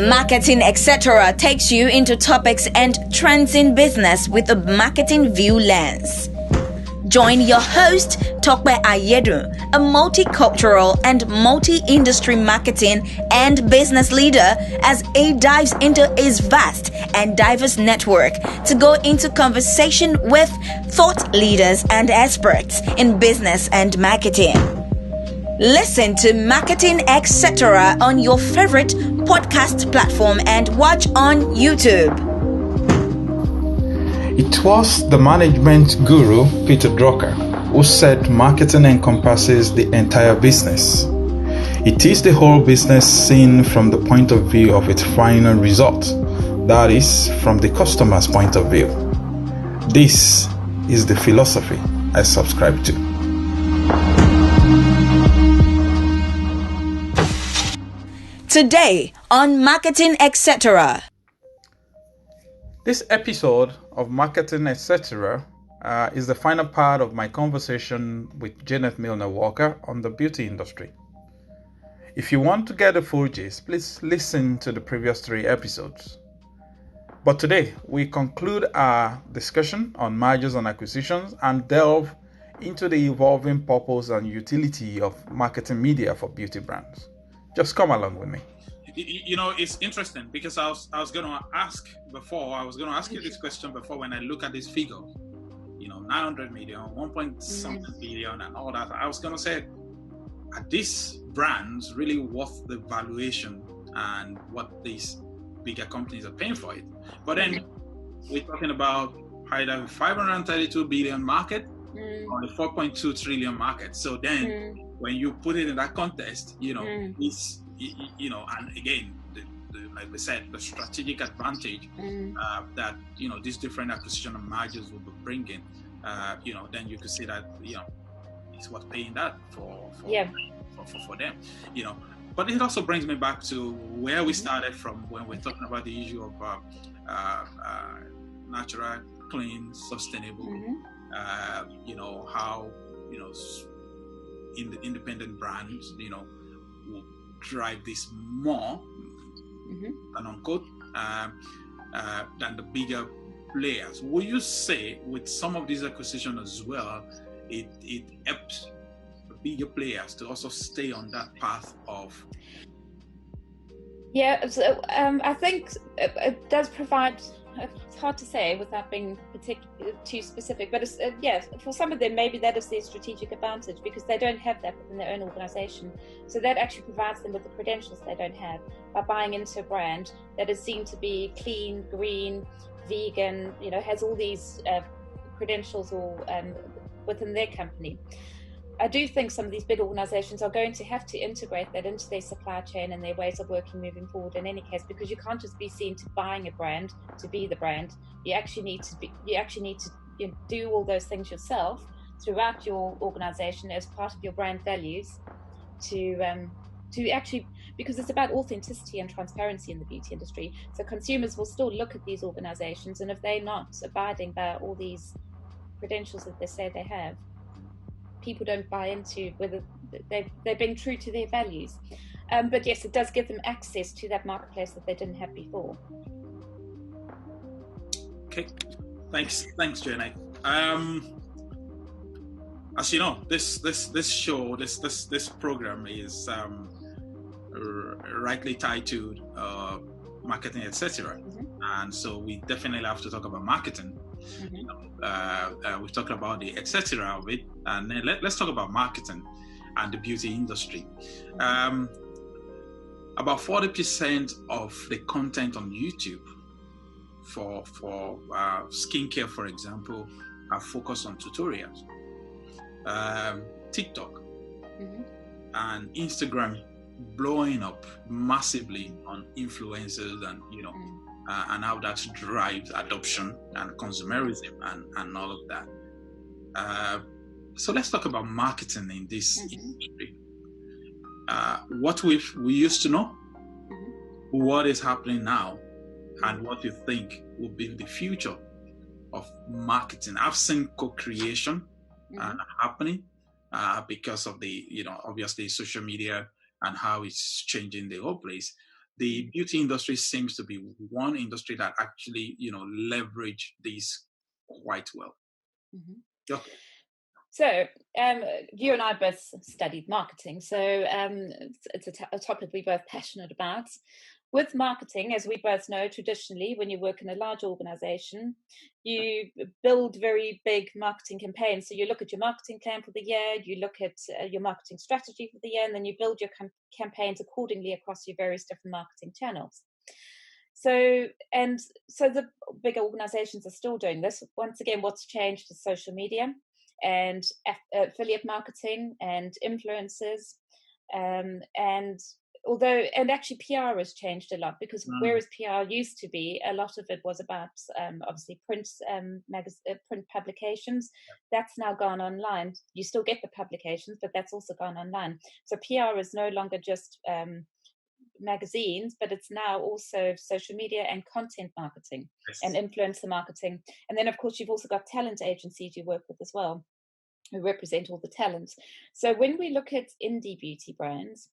Marketing Etc. takes you into topics and trends in business with a marketing view lens. Join your host, Tokwe Ayedu, a multicultural and multi-industry marketing and business leader, as he dives into his vast and diverse network to go into conversation with thought leaders and experts in business and marketing. Listen to Marketing Etc. on your favorite podcast platform and watch on YouTube. It was the management guru Pt4 who said marketing encompasses the entire business. It is the whole business seen from the point of view of its final result, that is, from the customer's point of view. This is the philosophy I subscribe to. Today on Marketing Etc. This episode of Marketing Etc. Is the final part of my conversation with Janet Milner Walker on the beauty industry. If you want to get the full gist, please listen to the previous 3 episodes. But today, we conclude our discussion on mergers and acquisitions and delve into the evolving purpose and utility of marketing media for beauty brands. Just come along with me. You know, it's interesting because I was going to ask you this question before when I look at these figures, 900 million, 1 point something billion and all that. I was going to say, are these brands really worth the valuation and what these bigger companies are paying for it? But then we're talking about either 532 billion market or a 4.2 trillion market. So then when you put it in that context, it's, and again, like we said, the strategic advantage that, these different acquisition and mergers will be bringing, then you could see that, it's worth paying that for them, But it also brings me back to where we started from when we're talking about the issue of natural, clean, sustainable, how, in the independent brands, will drive this more, and unquote, than the bigger players. Will you say with some of these acquisitions as well, it helps the bigger players to also stay on that path of? Yeah, so, I think it does provide. It's hard to say without being too specific, but it's, for some of them, maybe that is their strategic advantage because they don't have that within their own organization. So that actually provides them with the credentials they don't have by buying into a brand that is seen to be clean, green, vegan, has all these credentials all within their company. I do think some of these big organizations are going to have to integrate that into their supply chain and their ways of working moving forward in any case, because you can't just be seen to buying a brand to be the brand. You actually need to do all those things yourself throughout your organization as part of your brand values to actually, because it's about authenticity and transparency in the beauty industry. So consumers will still look at these organizations, and if they're not abiding by all these credentials that they say they have, people don't buy into whether they're being true to their values. But yes, it does give them access to that marketplace that they didn't have before. Okay, thanks, Janet. As you know, this show, this program is rightly titled Marketing Etc. And so we definitely have to talk about marketing. We've talked about the etc. of it, and then let's talk about marketing and the beauty industry. About 40% of the content on YouTube for skincare, for example, are focused on tutorials. TikTok and Instagram blowing up massively on influencers and and how that drives adoption and consumerism and all of that. So let's talk about marketing in this industry. What we used to know, what is happening now, and what you think will be the future of marketing. I've seen co-creation happening because of the, obviously social media and how it's changing the whole place. the beauty industry seems to be one industry that actually, leverage this quite well. Mm-hmm. Okay. So you and I both studied marketing, so it's a topic we're both passionate about. With marketing, as we both know, traditionally, when you work in a large organization, you build very big marketing campaigns. So you look at your marketing plan for the year, you look at your marketing strategy for the year, and then you build your campaigns accordingly across your various different marketing channels. So the bigger organizations are still doing this. Once again, what's changed is social media and affiliate marketing and influencers, and actually PR has changed a lot, because whereas PR used to be, a lot of it was about obviously print publications. That's now gone online. You still get the publications, but that's also gone online. So PR is no longer just magazines, but it's now also social media and content marketing and influencer marketing. And then of course you've also got talent agencies you work with as well, who represent all the talents. So when we look at indie beauty brands,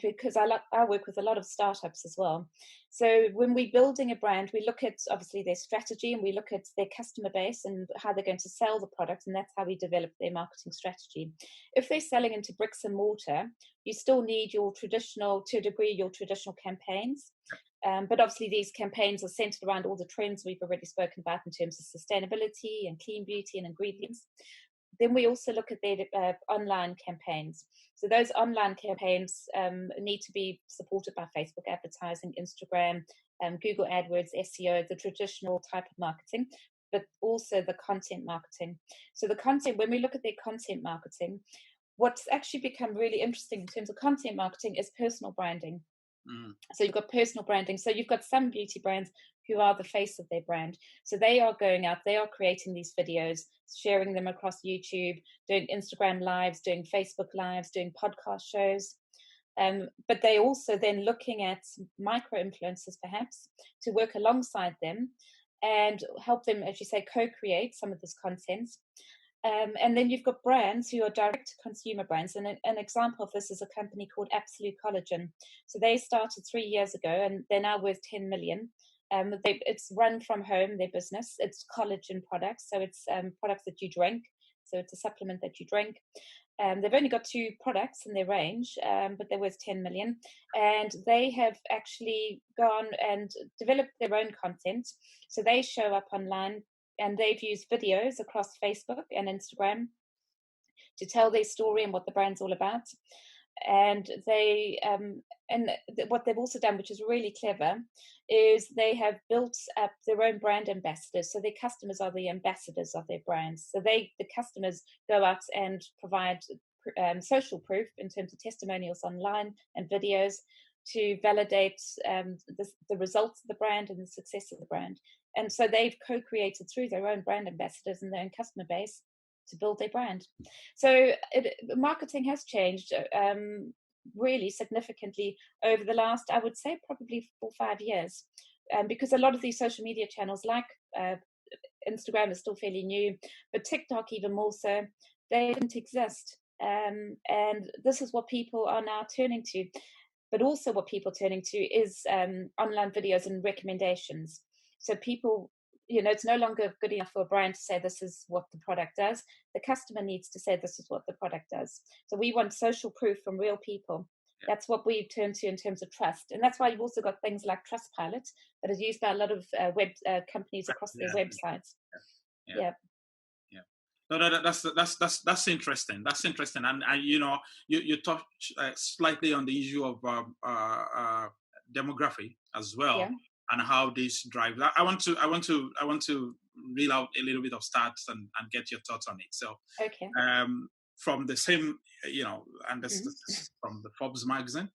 because I work with a lot of startups as well. So when we're building a brand, we look at obviously their strategy, and we look at their customer base and how they're going to sell the product, and that's how we develop their marketing strategy. If they're selling into bricks and mortar, you still need your traditional campaigns. But obviously these campaigns are centered around all the trends we've already spoken about in terms of sustainability and clean beauty and ingredients. Then we also look at their online campaigns. So those online campaigns need to be supported by Facebook advertising, Instagram, Google AdWords, SEO, the traditional type of marketing, but also the content marketing. So the content, when we look at their content marketing, what's actually become really interesting in terms of content marketing is personal branding. So you've got personal branding. So you've got some beauty brands who are the face of their brand. So they are going out, they are creating these videos, sharing them across YouTube, doing Instagram lives, doing Facebook lives, doing podcast shows. But they also then looking at micro influencers perhaps to work alongside them and help them, as you say, co-create some of this content. And then you've got brands who are direct-to-consumer brands. And an example of this is a company called Absolute Collagen. So they started 3 years ago, and they're now worth 10 million. It's run from home, their business. It's collagen products, so it's products that you drink. So it's a supplement that you drink. They've only got 2 products in their range, but they're worth 10 million. And they have actually gone and developed their own content. So they show up online, and they've used videos across Facebook and Instagram to tell their story and what the brand's all about. And what they've also done, which is really clever, is they have built up their own brand ambassadors. So their customers are the ambassadors of their brands. So the customers go out and provide social proof in terms of testimonials online and videos to validate the results of the brand and the success of the brand. And so they've co-created through their own brand ambassadors and their own customer base to build their brand. So marketing has changed really significantly over the last, I would say, probably 4 or 5 years, because a lot of these social media channels like Instagram is still fairly new, but TikTok even more so, they didn't exist. And this is what people are now turning to. But also what people are turning to is online videos and recommendations. So people, it's no longer good enough for a brand to say this is what the product does. The customer needs to say this is what the product does. So we want social proof from real people. That's what we turn to in terms of trust. And that's why you've also got things like Trustpilot that is used by a lot of web companies across their websites. Yeah. No, that's interesting. That's interesting, and you touch slightly on the issue of demography as well, and how this drives. I want to reel out a little bit of stats and get your thoughts on it. So, from the same, and this is from the Forbes magazine,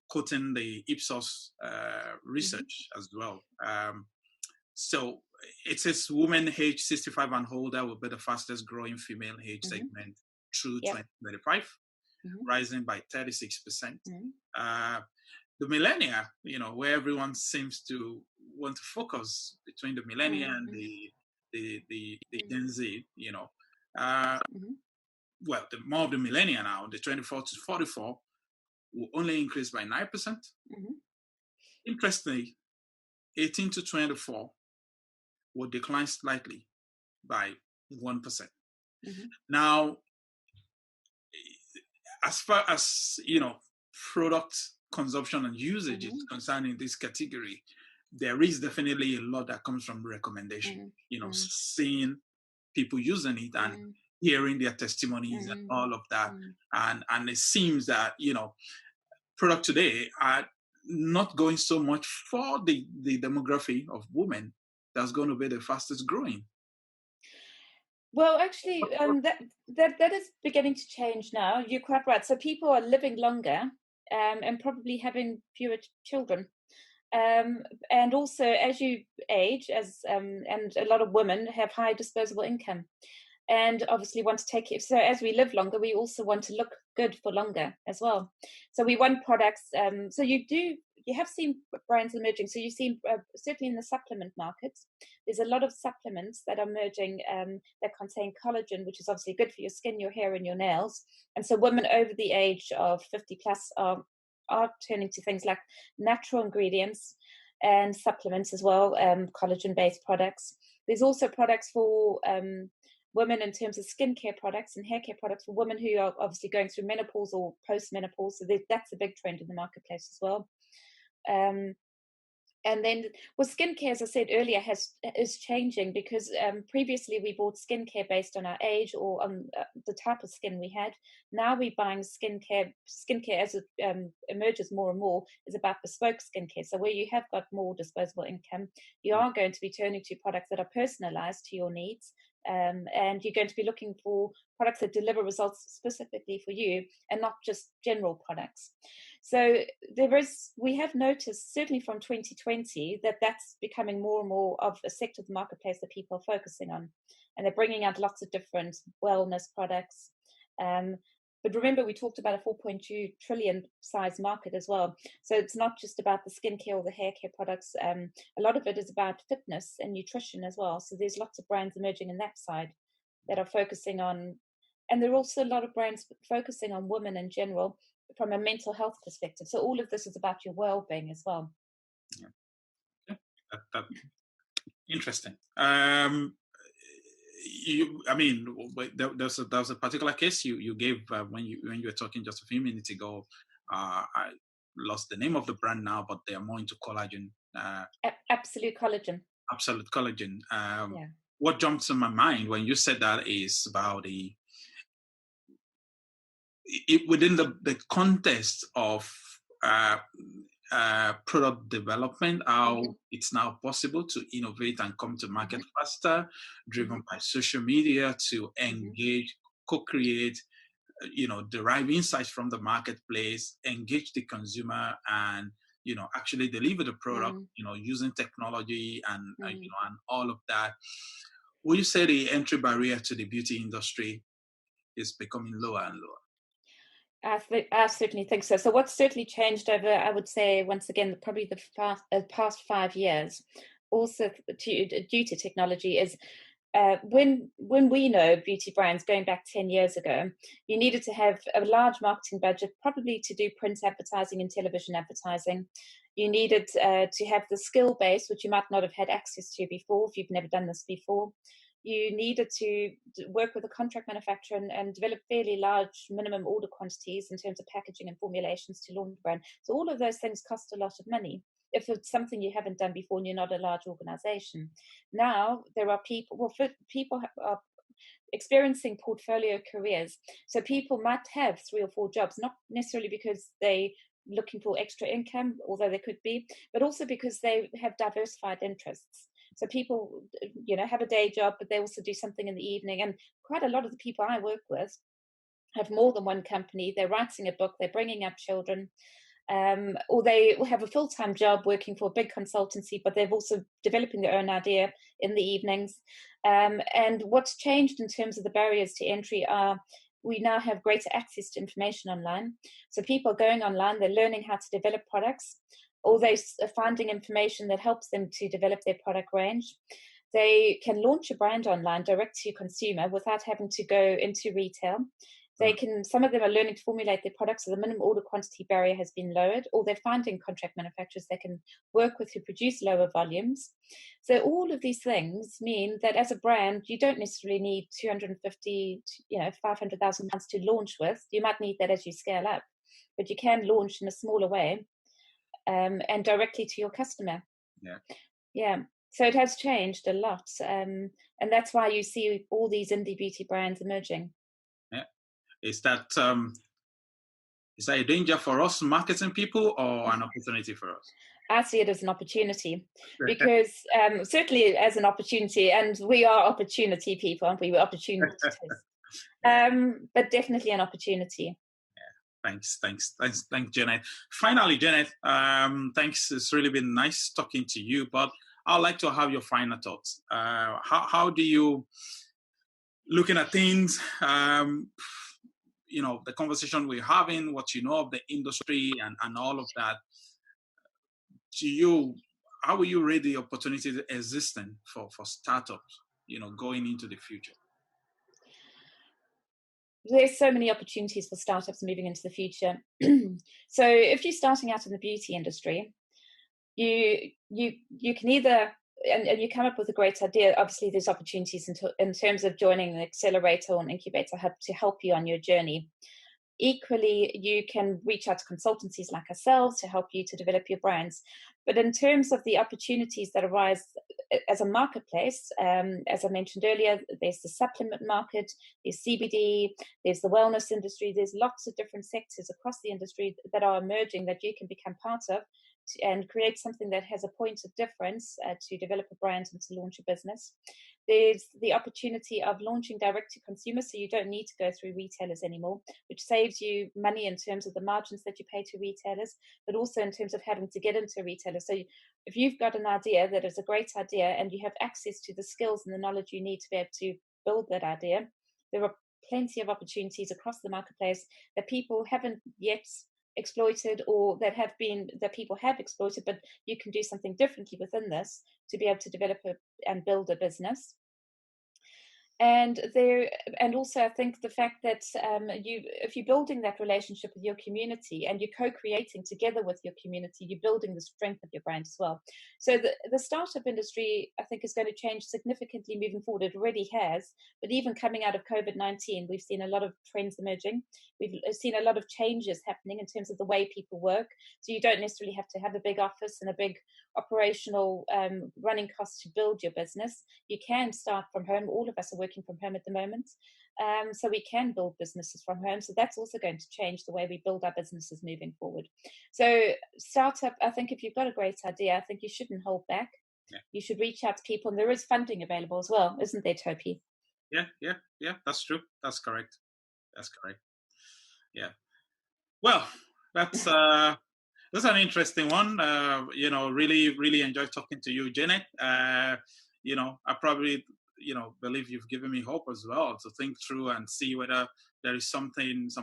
quoting the Ipsos research as well. So it says women aged 65 and older will be the fastest growing female age segment through 2025, rising by 36%. The millennia, where everyone seems to want to focus between the millennia and the Gen Z, well, the more of the millennia now, the 24 to 44, will only increase by 9%. Mm-hmm. Interestingly, 18 to 24 will decline slightly by 1%. Mm-hmm. Now, as far as, product consumption and usage is concerned in this category, there is definitely a lot that comes from recommendation, seeing people using it and hearing their testimonies and all of that. And it seems that, product today are not going so much for the demography of women that's going to be the fastest growing. Well, actually, that is beginning to change now. You're quite right. So people are living longer and probably having fewer children. And also, as you age, and a lot of women have high disposable income, and obviously want to take it. So as we live longer, we also want to look good for longer as well. So we want products. So you have seen brands emerging. So you've seen certainly in the supplement markets, there's a lot of supplements that are emerging that contain collagen, which is obviously good for your skin, your hair, and your nails. And so women over the age of 50 plus are turning to things like natural ingredients and supplements as well, collagen-based products. There's also products for women in terms of skincare products and hair care products for women who are obviously going through menopause or post-menopause. So that's a big trend in the marketplace as well. And then skincare, as I said earlier, is changing because previously we bought skincare based on our age or on the type of skin we had. Now we're buying skincare as it emerges more and more is about bespoke skincare. So where you have got more disposable income, you are going to be turning to products that are personalized to your needs. And you're going to be looking for products that deliver results specifically for you and not just general products. So we have noticed certainly from 2020 that that's becoming more and more of a sector of the marketplace that people are focusing on, and they're bringing out lots of different wellness products. But remember, we talked about a 4.2 trillion size market as well. So it's not just about the skincare or the hair care products. A lot of it is about fitness and nutrition as well. So there's lots of brands emerging in that side that are focusing on, and there are also a lot of brands focusing on women in general from a mental health perspective. So all of this is about your well-being as well. Yeah. That interesting. There was a particular case you gave when you were talking just a few minutes ago. I lost the name of the brand now, but they are more into collagen. Absolute Collagen. Absolute Collagen. What jumps in my mind when you said that is about within the context of product development, how it's now possible to innovate and come to market faster, driven by social media to engage, co-create, derive insights from the marketplace, engage the consumer, and actually deliver the product, using technology and and all of that. Would you say the entry barrier to the beauty industry is becoming lower and lower? I certainly think so. So what's certainly changed over, I would say, once again, probably the past 5 years, also due to technology, is when we know beauty brands going back 10 years ago, you needed to have a large marketing budget, probably to do print advertising and television advertising. You needed to have the skill base, which you might not have had access to before if you've never done this before. You needed to work with a contract manufacturer and develop fairly large minimum order quantities in terms of packaging and formulations to launch the brand. So all of those things cost a lot of money if it's something you haven't done before and you're not a large organization. Now there are people are experiencing portfolio careers. So people might have 3 or 4 jobs, not necessarily because they looking for extra income, although they could be, but also because they have diversified interests. So people, have a day job, but they also do something in the evening. And quite a lot of the people I work with have more than one company. They're writing a book, they're bringing up children, or they have a full-time job working for a big consultancy, but they're also developing their own idea in the evenings. And what's changed in terms of the barriers to entry are we now have greater access to information online. So people are going online, they're learning how to develop products, or they're finding information that helps them to develop their product range. They can launch a brand online direct to consumer without having to go into retail. Some of them are learning to formulate their products, so the minimum order quantity barrier has been lowered, or they're finding contract manufacturers they can work with who produce lower volumes. So all of these things mean that as a brand, you don't necessarily need 250, 500,000 pounds to launch with. You might need that as you scale up, but you can launch in a smaller way and directly to your customer. Yeah. So it has changed a lot, and that's why you see all these indie beauty brands emerging. Is that a danger for us marketing people or an opportunity for us? I see it as an opportunity because certainly as an opportunity, and we are opportunity people, aren't we? We're opportunists. But definitely an opportunity. Yeah. Thanks, Janet. Finally, Janet, thanks. It's really been nice talking to you, but I'd like to have your final thoughts. How do you, looking at things, the conversation we're having, what you know of the industry and all of that, how will you rate the opportunities existing for startups, going into the future? There's so many opportunities for startups moving into the future. So if you're starting out in the beauty industry, you can either, and you come up with a great idea. Obviously, there's opportunities in terms of joining an accelerator or an incubator hub to help you on your journey. Equally, you can reach out to consultancies like ourselves to help you to develop your brands. But in terms of the opportunities that arise as a marketplace, as I mentioned earlier, there's the supplement market, there's CBD, there's the wellness industry. There's lots of different sectors across the industry that are emerging that you can become part of and create something that has a point of difference to develop a brand and to launch a business. There's the opportunity of launching direct to consumer, so you don't need to go through retailers anymore, which saves you money in terms of the margins that you pay to retailers, but also in terms of having to get into retailers. So if you've got an idea that is a great idea and you have access to the skills and the knowledge you need to be able to build that idea, there are plenty of opportunities across the marketplace that people haven't yet exploited, or that people have exploited, but you can do something differently within this to be able to develop and build a business. And also I think the fact that if you're building that relationship with your community and you're co-creating together with your community, you're building the strength of your brand as well. So the startup industry, I think, is going to change significantly moving forward. It already has, but even coming out of COVID-19, we've seen a lot of trends emerging. We've seen a lot of changes happening in terms of the way people work. So you don't necessarily have to have a big office and a big operational running costs to build your business. You can start from home. All of us are working from home at the moment, so we can build businesses from home. So that's also going to change the way we build our businesses moving forward. So startup, I think if you've got a great idea, I think you shouldn't hold back. You should reach out to people, and there is funding available as well, isn't there, Topi? Yeah, that's true. That's correct. Yeah. Well, that's an interesting one. Really enjoyed talking to you, Janet. I probably, believe you've given me hope as well to think through and see whether there is some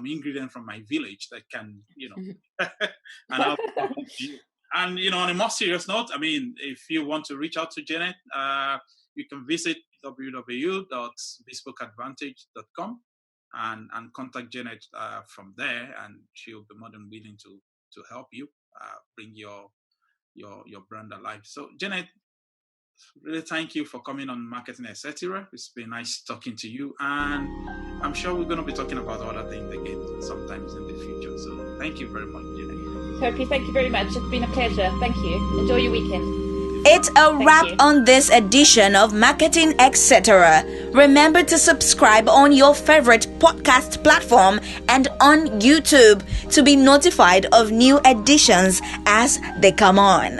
ingredient from my village that can, and I'll talk to you. And, on a more serious note, if you want to reach out to Janet, you can visit www.bespokeadvantage.com and contact Janet from there, and she'll be more than willing to help you bring your brand alive. So, Janet, really thank you for coming on Marketing Etc. It's been nice talking to you, and I'm sure we're going to be talking about other things again sometimes in the future. So thank you very much, Janet. Topi, thank you very much. It's been a pleasure. Thank you. Enjoy your weekend. It's a wrap on this edition of Marketing Etc. Remember to subscribe on your favorite podcast platform and on YouTube to be notified of new editions as they come on.